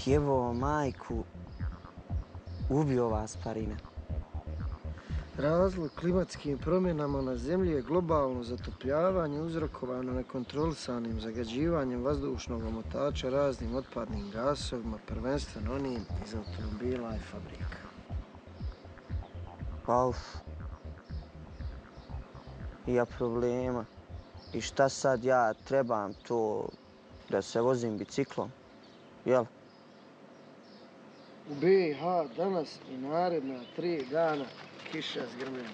Jevo majku, ubio vas Parine. Razlog klimatskim promjenama na Zemlji je globalno zatopljavanje uzrokovano nekontrolisanim zagađivanjem vazdušnog omotača raznim otpadnim gasovima, prvenstveno onim iz automobila i fabrika. Uf. Ja problema. I šta sad ja trebam to da se vozim biciklom? Jel? U BiH danas i naredna 3 dana kiša s grmljem.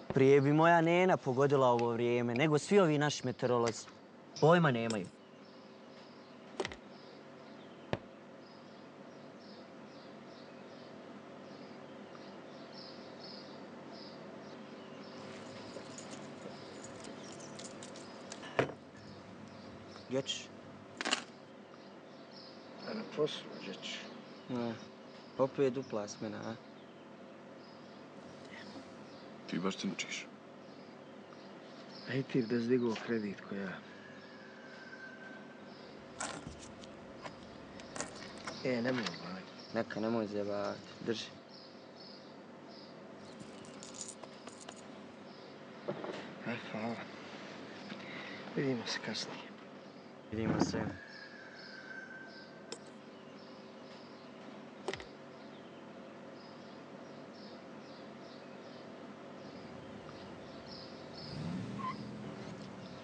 Prije bi moja nena pogodila ovo vrijeme, nego svi ovi naši meteorolozi. Pojma nemaju. Gdje ćeš? A na poslu, gdje ću? Opet dupla smjena, a? Ti baš se mučiš. A i ti da si digao kredit ko ja. Nemoj baj. Neka, nemoj zjebavati. Drži. Hvala. Vidimo se kasnije. Vidimo se.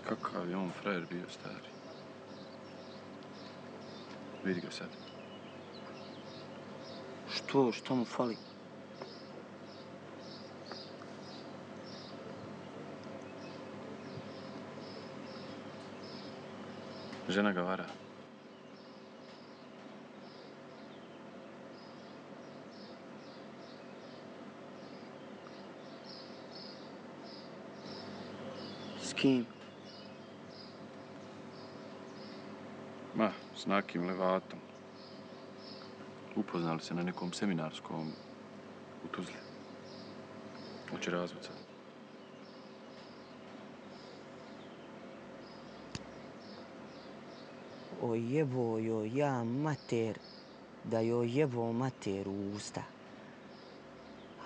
Kakav je on frajer bio stari. Vidi ga sad. Što mu fali? Žena ga vara. S kim? Ma, s nakim levatom. Upoznali se na nekom seminarskom u Tuzli. Hoće razvod sad. O jebo joj ja mater, da joj jebo mater u usta.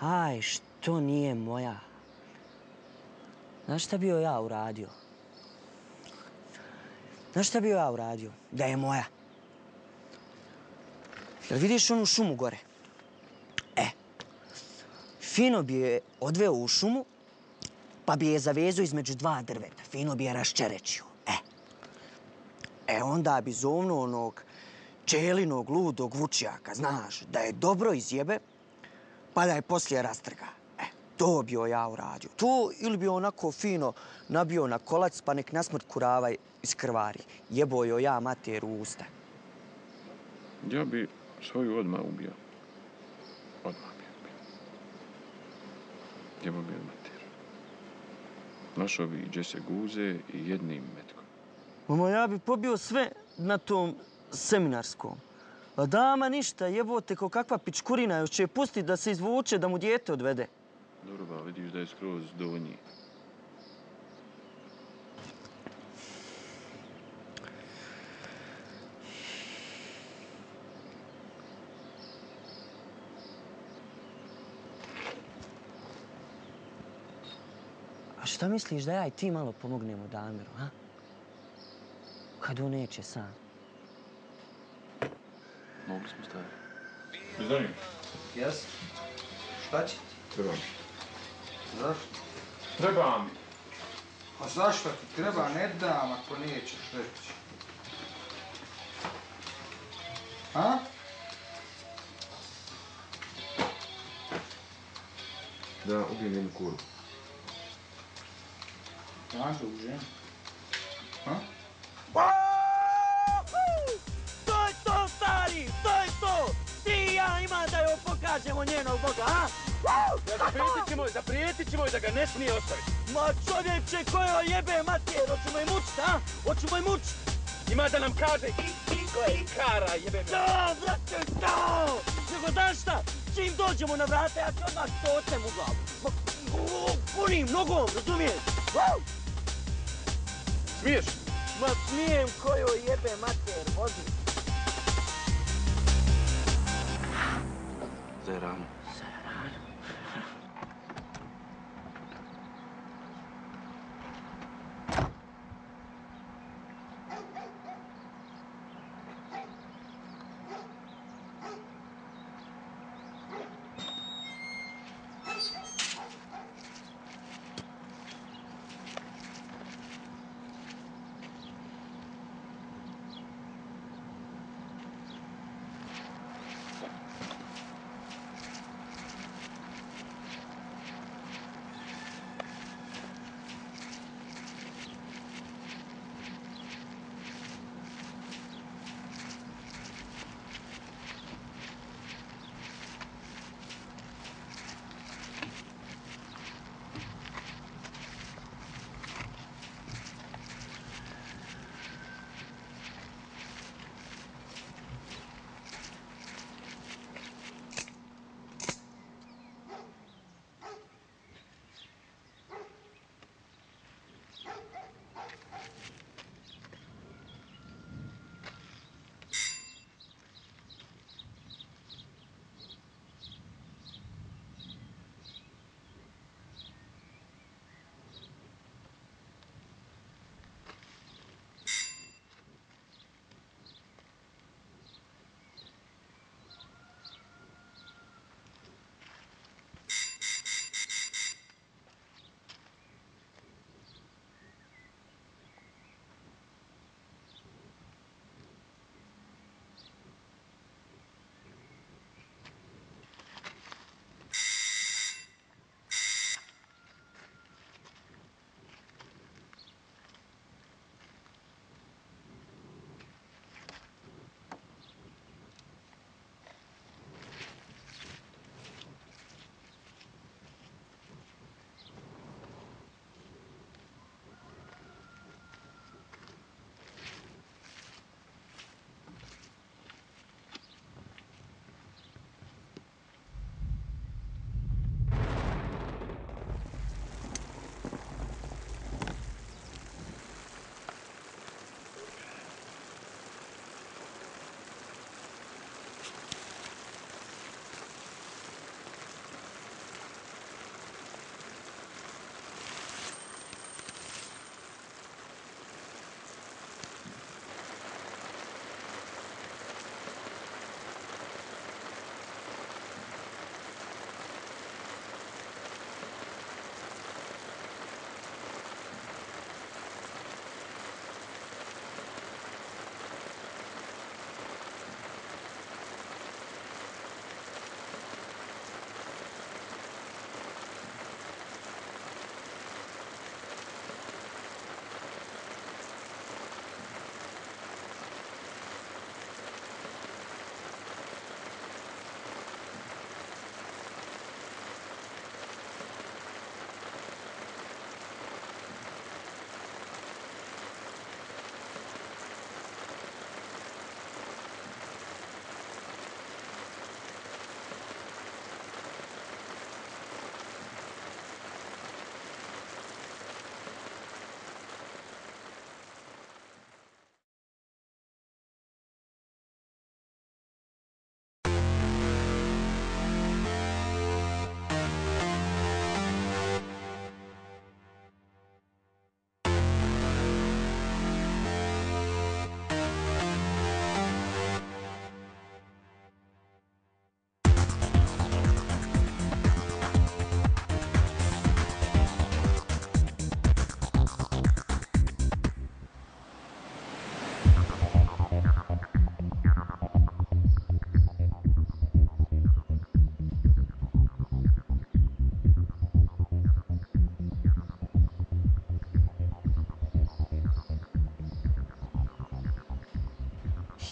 Aj, što nije moja? Znaš šta bi joj ja uradio? Da je moja. Jel vidiš onu šumu gore? Fino bi je odveo u šumu, pa bi je zavezao između 2 drveta. Fino bi je raščerečio. Onda bi zovnuo onog čelinog, ludog vučjaka, znaš, da je dobro izjebe, pa da je poslije rastrga. To bi joj ja uradio. To ili bi onako fino nabio na kolac, pa nek nasmrt kurava iskrvari. Jebo joj ja mater u usta. Ja bi svoju odmah ubio. Odmah bi ubio. Jebo bi od mater. Našao bi gdje se guze i jednim metkom. Mama, ja bi pobio sve na tom seminarskom. A dama ništa, jebote, ko kakva pičkurina, još će je pustiti da se izvuče, da mu dijete odvede. Dobro, ba, vidiš da je skroz donji. A šta misliš da ja i ti malo pomognemo Damiru, a? Kad on neće sam. Mogli smo staviti. Izdanim. Jes? Šta će ti? Treba mi. Zašto? Treba mi. A zašto ti treba? Ne dam ako nećeš reći. A? Da ubijem jednu kuru. Tako, žen. A? To je to, stari! To je to! Ti i ja ima da joj pokažemo njenog Boga, a? Zaprijetit ćemo da ga ne smije ostaviti. Ma čovječe, ko joj jebe mater, hoćemo je mučit, a? Hoćemo je mučit! Ima da nam kaže i kara jebe me. Da, vrate, da! Nego znaš šta? Čim dođemo na vrata, ja ću odmah stocem u glavu. Punim nogom, razumiješ? Smiješ? Ma smijem kojoj jebe mater, vozi. Za ranu.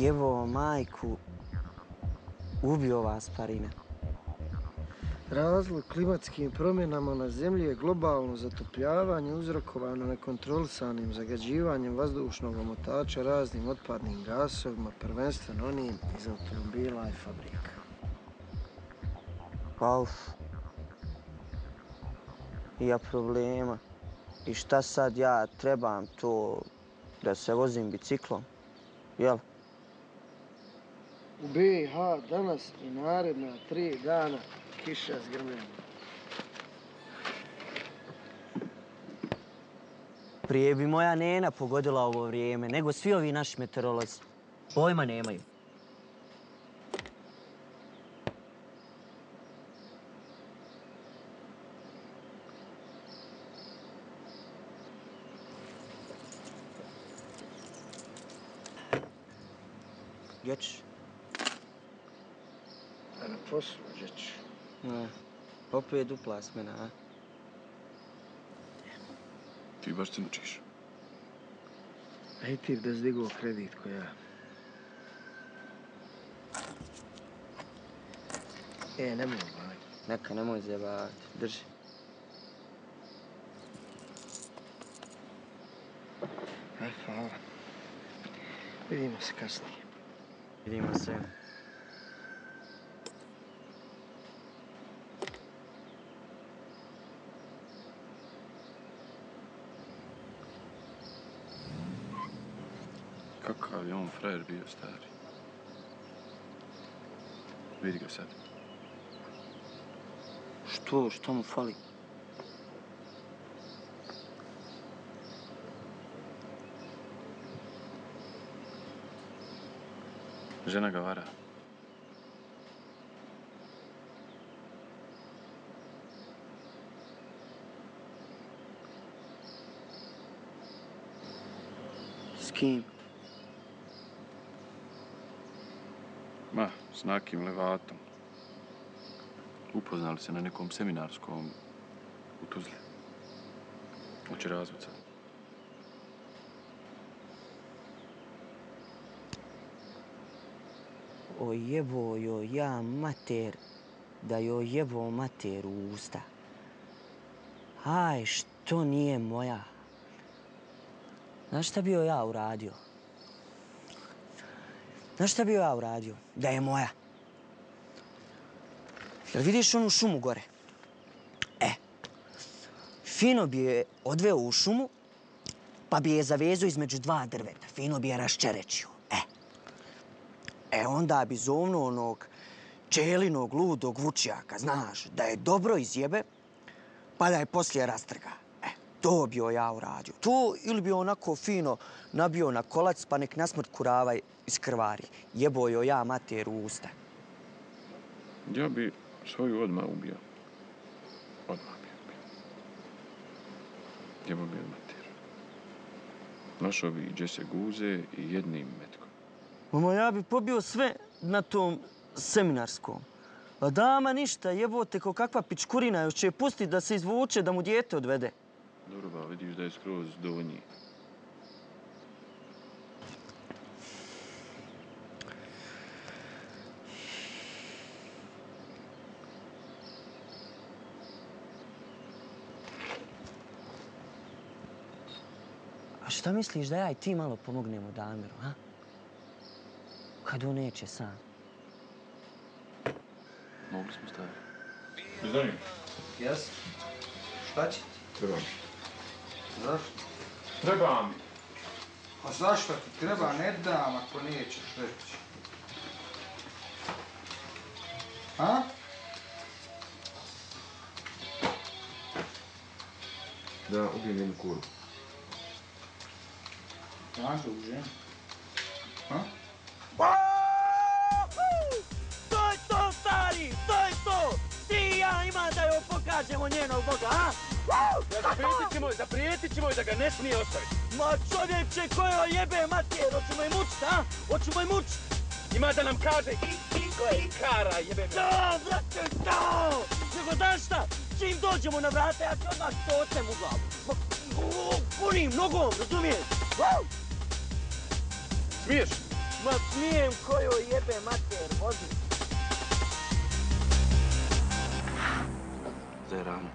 Jevo, majku, ubio vas Parime. Razlog klimatskim promjenama na Zemlji je globalno zatopljavanje uzrokovano nekontrolisanim zagađivanjem vazdušnog omotača raznim otpadnim gasovima, prvenstveno onim iz automobila i fabrika. Pa uf. Ja problema. I šta sad ja trebam to Da se vozim biciklom. Jel? U BiH danas i naredna 3 dana kiša s grmljem. Prije bi moja nena pogodila ovo vrijeme, nego svi ovi naši meteorolozi. Pojma nemaju. Gdje ćeš? A na poslu, gdje ću? Opet dupla smjena, a? Ti baš crnčiš. A i ti da si digao kredit ko ja. Nemoj, baj. Neka, nemoj zjebavati. Drži. Hvala. Vidimo se kasnije. Vidimo se. Kakav je on frajer bio stari. Vidi ga sad. Što mu fali? Žena ga vara. S kim? Ma, s nakim levatom. Upoznali se na nekom seminarskom u Tuzli. Hoće razvod sad. O jebo joj ja mater, da joj jebo mater u usta. Aj, što nije moja? Znaš šta bi joj ja uradio? Da je moja. Jel vidiš onu šumu gore? Fino bi je odveo u šumu, pa bi je zavezao između 2 drveta. Fino bi je raščerečio. Onda bi zovnuo onog čelinog, ludog vučjaka, znaš, da je dobro izjebe, pa da je poslije rastrga. To bi joj ja uradio. To ili bi onako fino nabio na kolac, pa nek nasmrt kurava iskrvari. Jebo joj ja mater u usta. Ja bi svoju odmah ubio. Odmah bi ubio. Jebo bi mater. Našao bi i džese guze i jednim metkom. Mama, ja bi pobio sve na tom seminarskom. A dama ništa, jebote, ko kakva pičkurina, još će je pustit da se izvuče, da mu dijete odvede. Dobro, ba, vidiš da je skroz dovoljniji. A šta misliš da ja i ti malo pomognemo Damiru, a? Kad on neće sam. Mogli smo stari. Izvoni. Jes? Šta će ti? Trebam. Zašto? Trebam. A zašto ti treba? Ne dam ako nećeš reći. A? Da ubijem jednu kuru. Ja dužem. A? To je to, stari! To je to! Ti i ja ima da joj pokažemo njenog Boga, a? Zaprijetit ćemo da ga ne smije ostaviti. Ma čovječe, ko joj jebe mater, hoćemo je mučit, a? Hoćemo je mučit! Ima da nam kaže i gle i kara jebe me. Da, vrate, da! Nego znaš šta? Čim dođemo na vrata, ja ću odmah tocem u glavu. Punim nogom, razumiješ? Smiješ? Ma smijem ko joj jebe mater, vozi. Da je rano.